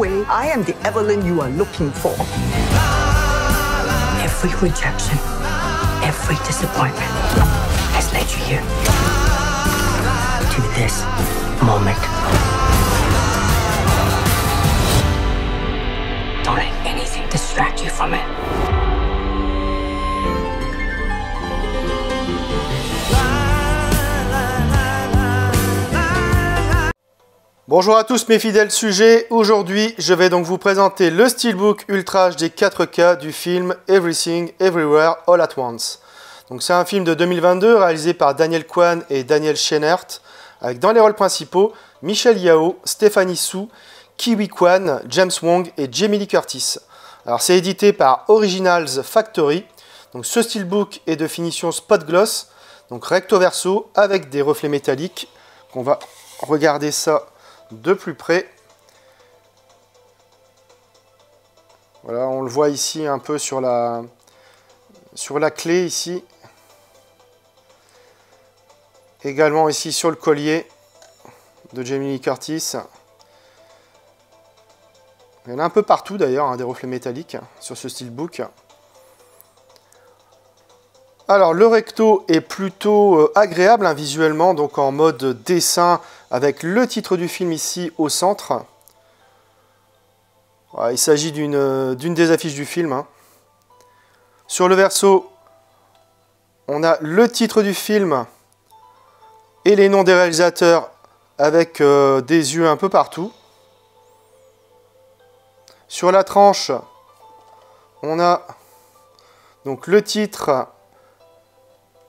way, I am the Evelyn you are looking for. Every rejection, every disappointment has led you here. To this moment. Don't let anything distract you from it. Bonjour à tous mes fidèles sujets, aujourd'hui je vais donc vous présenter le Steelbook Ultra HD 4K du film Everything Everywhere All at Once. Donc c'est un film de 2022 réalisé par Daniel Kwan et Daniel Scheinert, avec dans les rôles principaux Michelle Yeoh, Stephanie Hsu, Ke-Huy Quan, James Wong et Jamie Lee Curtis. Alors c'est édité par Originals Factory. Donc ce Steelbook est de finition spot gloss, donc recto verso avec des reflets métalliques. On va regarder ça de plus près. Voilà, on le voit ici un peu sur la clé ici. Également ici sur le collier de Jamie Lee Curtis. Il y en a un peu partout d'ailleurs, hein, des reflets métalliques sur ce Steelbook. Alors le recto est plutôt agréable hein, visuellement, donc en mode dessin avec le titre du film ici au centre. Voilà, il s'agit d'une des affiches du film. Hein. Sur le verso, on a le titre du film et les noms des réalisateurs avec des yeux un peu partout. Sur la tranche, on a donc le titre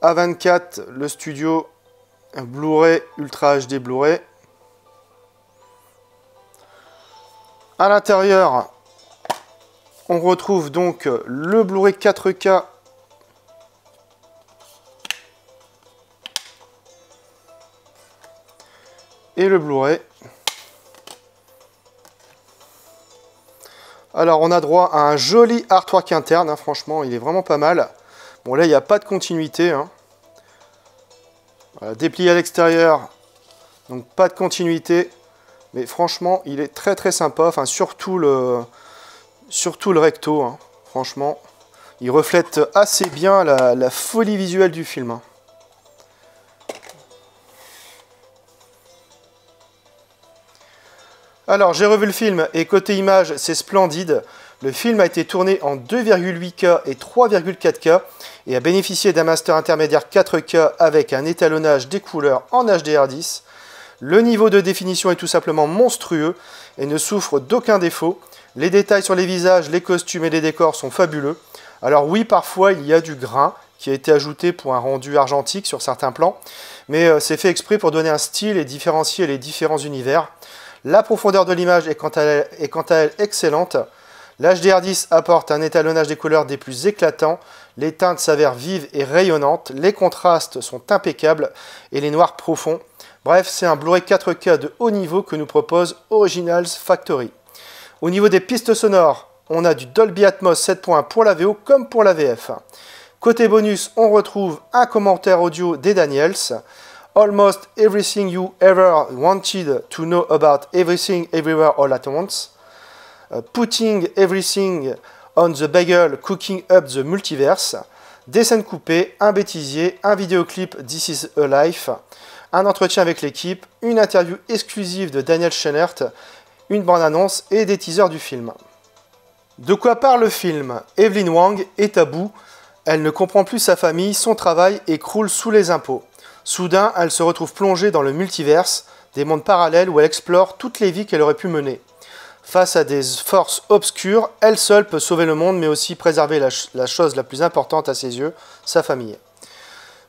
A24, le studio Blu-ray Ultra HD Blu-ray. À l'intérieur, on retrouve donc le Blu-ray 4K et le Blu-ray. Alors on a droit à un joli artwork interne, hein, franchement il est vraiment pas mal. Bon là il n'y a pas de continuité. Hein. Voilà, déplié à l'extérieur, donc pas de continuité. Mais franchement il est très très sympa, enfin surtout le recto. Hein. Franchement il reflète assez bien la folie visuelle du film. Hein. Alors j'ai revu le film et côté image c'est splendide. Le film a été tourné en 2,8K et 3,4K et a bénéficié d'un master intermédiaire 4K avec un étalonnage des couleurs en HDR10. Le niveau de définition est tout simplement monstrueux et ne souffre d'aucun défaut. Les détails sur les visages, les costumes et les décors sont fabuleux. Alors oui, parfois il y a du grain qui a été ajouté pour un rendu argentique sur certains plans, mais c'est fait exprès pour donner un style et différencier les différents univers. La profondeur de l'image est quant à elle excellente. L'HDR10 apporte un étalonnage des couleurs des plus éclatants, les teintes s'avèrent vives et rayonnantes, les contrastes sont impeccables et les noirs profonds. Bref, c'est un Blu-ray 4K de haut niveau que nous propose Originals Factory. Au niveau des pistes sonores, on a du Dolby Atmos 7.1 pour la VO comme pour la VF. Côté bonus, on retrouve un commentaire audio des Daniels. Almost everything you ever wanted to know about everything everywhere all at once. Putting everything on the bagel, cooking up the multiverse. Des scènes coupées, un bêtisier, un vidéoclip This is a Life, un entretien avec l'équipe, une interview exclusive de Daniel Scheinert, une bande-annonce et des teasers du film. De quoi parle le film? Evelyn Wang est à bout. Elle ne comprend plus sa famille, son travail et croule sous les impôts. Soudain, elle se retrouve plongée dans le multiverse, des mondes parallèles où elle explore toutes les vies qu'elle aurait pu mener. Face à des forces obscures, elle seule peut sauver le monde, mais aussi préserver la chose la plus importante à ses yeux, sa famille.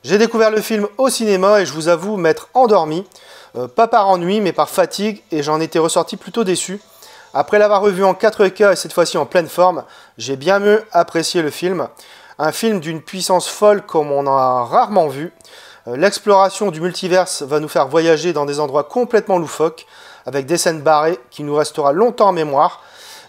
J'ai découvert le film au cinéma et je vous avoue m'être endormi, pas par ennui, mais par fatigue, et j'en étais ressorti plutôt déçu. Après l'avoir revu en 4K et cette fois-ci en pleine forme, j'ai bien mieux apprécié le film. Un film d'une puissance folle comme on en a rarement vu. L'exploration du multiverse va nous faire voyager dans des endroits complètement loufoques, avec des scènes barrées qui nous restera longtemps en mémoire.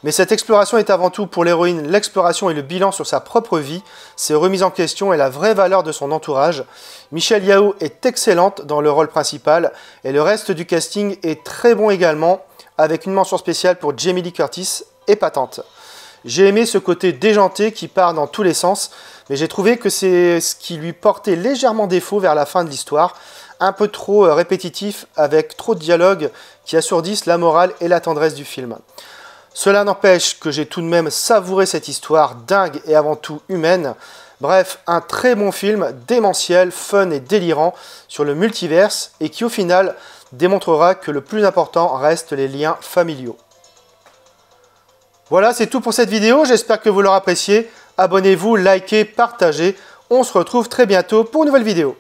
Mais cette exploration est avant tout pour l'héroïne l'exploration et le bilan sur sa propre vie, ses remises en question et la vraie valeur de son entourage. Michelle Yeoh est excellente dans le rôle principal et le reste du casting est très bon également, avec une mention spéciale pour Jamie Lee Curtis, épatante. J'ai aimé ce côté déjanté qui part dans tous les sens, mais j'ai trouvé que c'est ce qui lui portait légèrement défaut vers la fin de l'histoire, un peu trop répétitif avec trop de dialogues qui assourdissent la morale et la tendresse du film. Cela n'empêche que j'ai tout de même savouré cette histoire dingue et avant tout humaine. Bref, un très bon film, démentiel, fun et délirant sur le multiverse et qui au final démontrera que le plus important reste les liens familiaux. Voilà, c'est tout pour cette vidéo, j'espère que vous l'aurez apprécié. Abonnez-vous, likez, partagez. On se retrouve très bientôt pour une nouvelle vidéo.